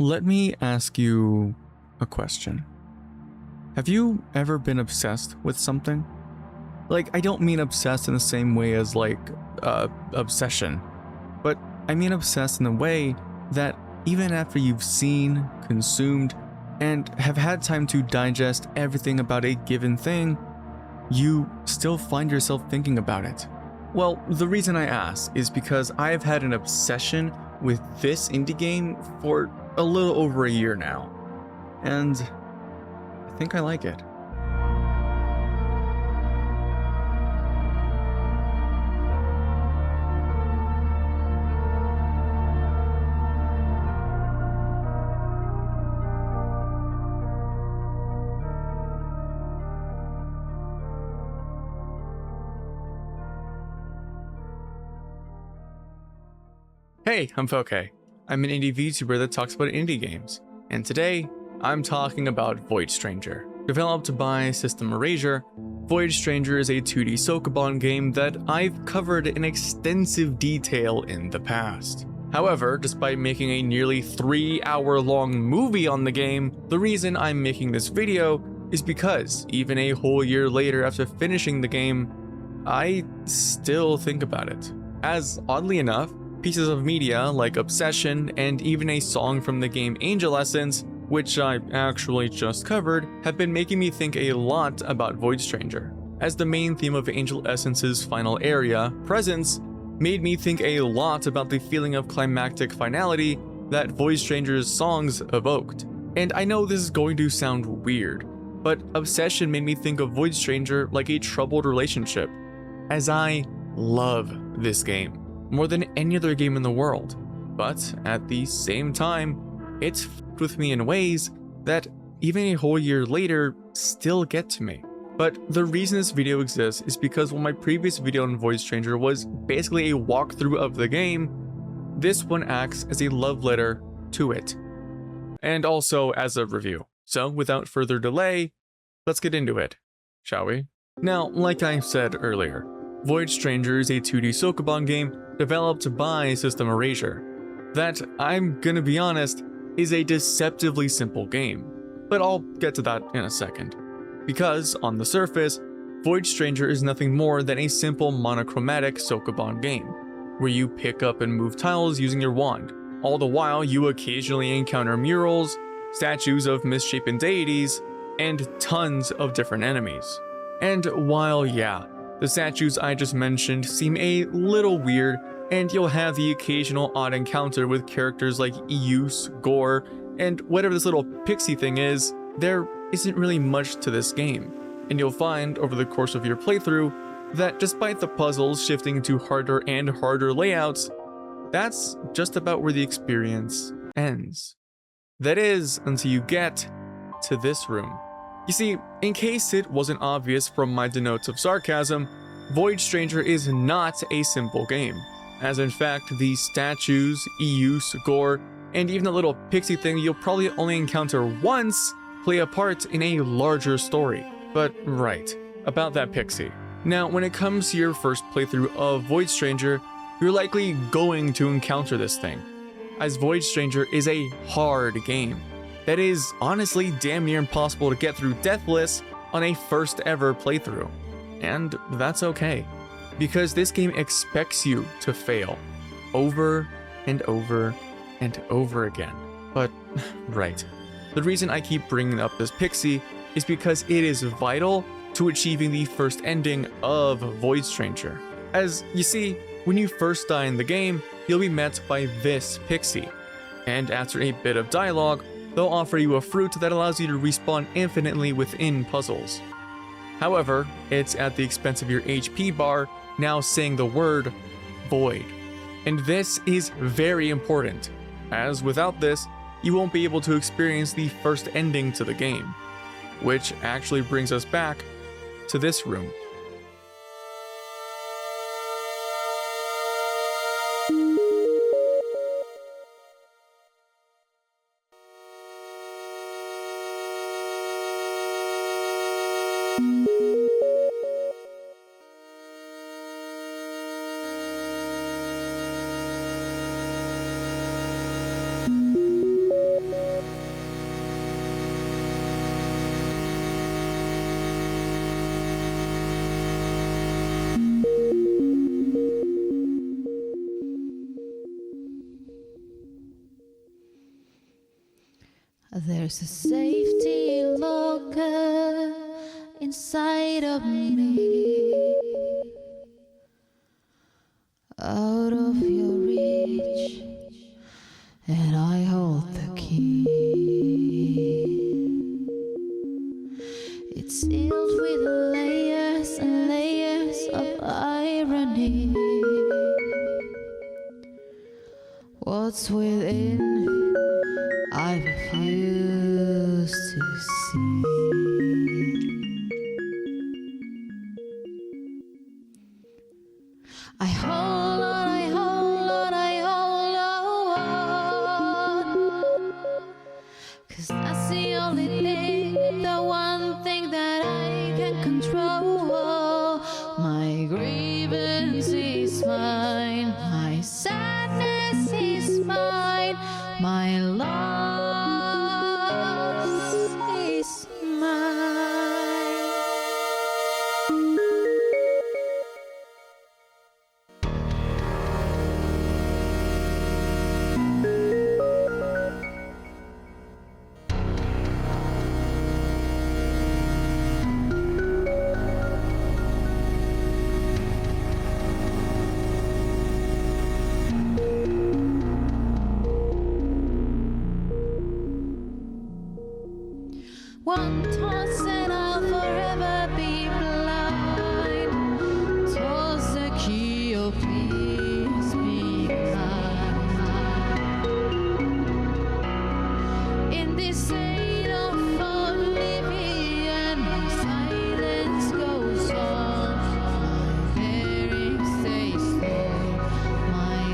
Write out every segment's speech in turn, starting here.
let me ask you a question. Have you ever been obsessed with something? Like, I don't mean obsessed in the same way as obsession, but I mean obsessed in the way that even after you've seen, consumed, and have had time to digest everything about a given thing, you still find yourself thinking about it. Well, the reason I ask is because I have had an obsession with this indie game for a little over a year now, and I think I like it. Hey, I'm Pokaie. I'm an indie VTuber that talks about indie games, and today I'm talking about Void Stranger. Developed by System Erasure, Void Stranger is a 2D Sokoban game that I've covered in extensive detail in the past. However, despite making a nearly 3-hour-long movie on the game, the reason I'm making this video is because even a whole year later after finishing the game, I still think about it. As oddly enough, pieces of media like Obsession and even a song from the game Angel Essence, which I actually just covered, have been making me think a lot about Void Stranger, as the main theme of Angel Essence's final area, Presence, made me think a lot about the feeling of climactic finality that Void Stranger's songs evoked. And I know this is going to sound weird, but Obsession made me think of Void Stranger like a troubled relationship, as I love this game more than any other game in the world, but at the same time, it's f***ed with me in ways that even a whole year later still get to me. But the reason this video exists is because while my previous video on Void Stranger was basically a walkthrough of the game, this one acts as a love letter to it, and also as a review. So without further delay, let's get into it, shall we? Now, like I said earlier, Void Stranger is a 2D Sokoban game developed by System Erasure. That, I'm gonna be honest, is a deceptively simple game, but I'll get to that in a second. Because, on the surface, Void Stranger is nothing more than a simple monochromatic Sokoban game, where you pick up and move tiles using your wand. All the while, you occasionally encounter murals, statues of misshapen deities, and tons of different enemies. And while, yeah, the statues I just mentioned seem a little weird, and you'll have the occasional odd encounter with characters like Euse, Gore, and whatever this little pixie thing is, there isn't really much to this game. And you'll find, over the course of your playthrough, that despite the puzzles shifting to harder and harder layouts, that's just about where the experience ends. That is, until you get to this room. You see, in case it wasn't obvious from my denotes of sarcasm, Void Stranger is not a simple game, as in fact the statues, Euse, Gore, and even the little pixie thing you'll probably only encounter once play a part in a larger story. But right, about that pixie. Now, when it comes to your first playthrough of Void Stranger, you're likely going to encounter this thing, as Void Stranger is a hard game that is honestly damn near impossible to get through deathless on a first ever playthrough. And that's okay, because this game expects you to fail over and over and over again. But right, the reason I keep bringing up this pixie is because it is vital to achieving the first ending of Void Stranger. As you see, when you first die in the game, you'll be met by this pixie, and after a bit of dialogue, they'll offer you a fruit that allows you to respawn infinitely within puzzles. However, it's at the expense of your HP bar now saying the word void. And this is very important, as without this, you won't be able to experience the first ending to the game, which actually brings us back to this room. There's a safety locker inside of me, out of your reach, and I hold the key. It's sealed with layers and layers of irony. What's within, I refuse to see. I hold on, I hold on, I hold on, 'cause that's the only thing, the one thing that I can control. My grievance is mine, my sadness is mine, my loss is mine. One toss and I'll forever be blind. Toss the key, oh please be mine. In this state of oblivion, my silence goes on. My bearing stays low, my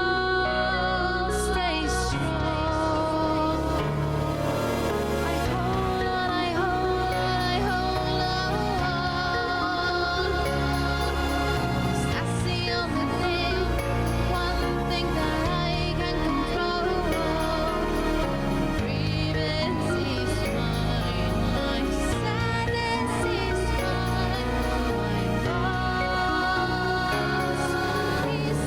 walls stay strong. I hold on, I hold on, I hold on. 'Cause that's the only thing, one thing that I can control. Grievance is mine, my sadness is mine, my loss is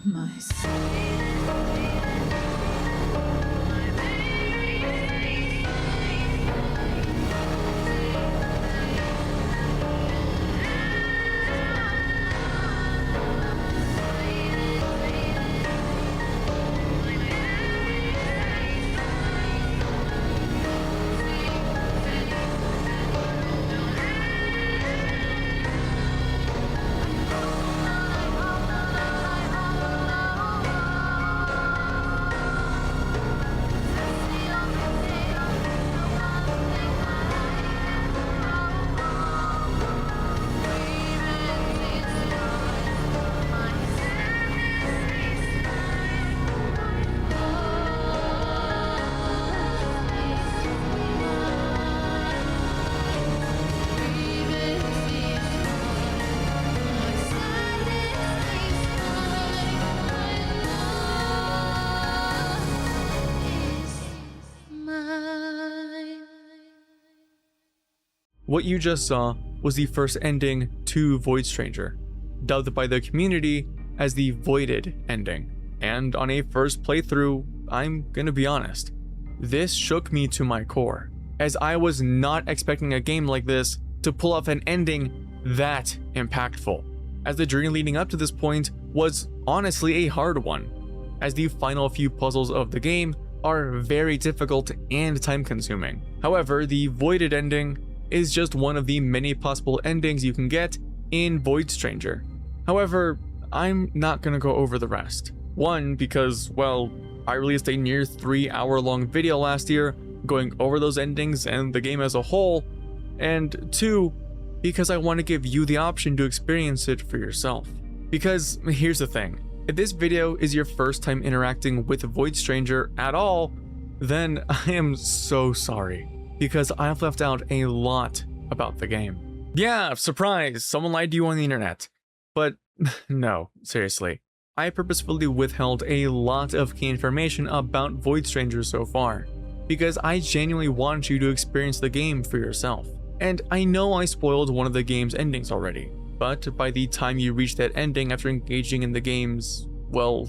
my What you just saw was the first ending to Void Stranger, dubbed by the community as the Voided ending. And on a first playthrough, I'm gonna be honest, this shook me to my core, as I was not expecting a game like this to pull off an ending that impactful, as the journey leading up to this point was honestly a hard one, as the final few puzzles of the game are very difficult and time consuming. However, the Voided ending is just one of the many possible endings you can get in Void Stranger. However, I'm not gonna go over the rest. One, because, well, I released a near 3-hour-long video last year going over those endings and the game as a whole, and two, because I want to give you the option to experience it for yourself. Because here's the thing, if this video is your first time interacting with Void Stranger at all, then I am so sorry, because I've left out a lot about the game. Yeah, surprise, someone lied to you on the internet. But no, seriously, I purposefully withheld a lot of key information about Void Stranger so far, because I genuinely want you to experience the game for yourself. And I know I spoiled one of the game's endings already, but by the time you reach that ending after engaging in the game's, well,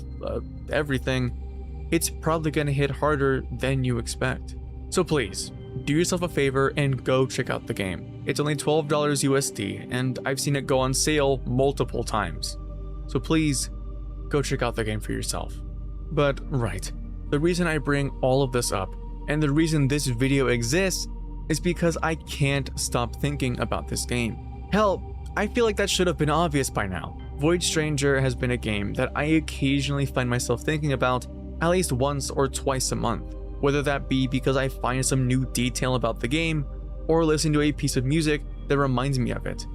everything, it's probably gonna hit harder than you expect. So please, do yourself a favor and go check out the game. It's only $12 USD, and I've seen it go on sale multiple times. So please, go check out the game for yourself. But right, the reason I bring all of this up, and the reason this video exists, is because I can't stop thinking about this game. Hell, I feel like that should have been obvious by now. Void Stranger has been a game that I occasionally find myself thinking about at least once or twice a month, whether that be because I find some new detail about the game, or listen to a piece of music that reminds me of it,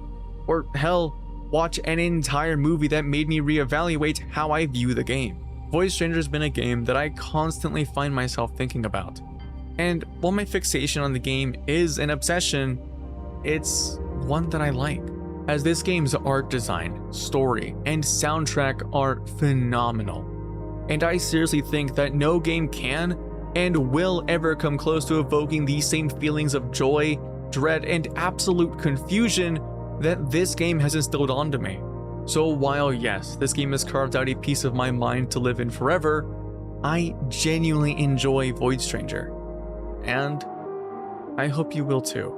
or hell, watch an entire movie that made me reevaluate how I view the game. Void Stranger has been a game that I constantly find myself thinking about. And while my fixation on the game is an obsession, it's one that I like, as this game's art design, story, and soundtrack are phenomenal. And I seriously think that no game can and will ever come close to evoking the same feelings of joy, dread, and absolute confusion that this game has instilled onto me. So while yes, this game has carved out a piece of my mind to live in forever, I genuinely enjoy Void Stranger. And I hope you will too.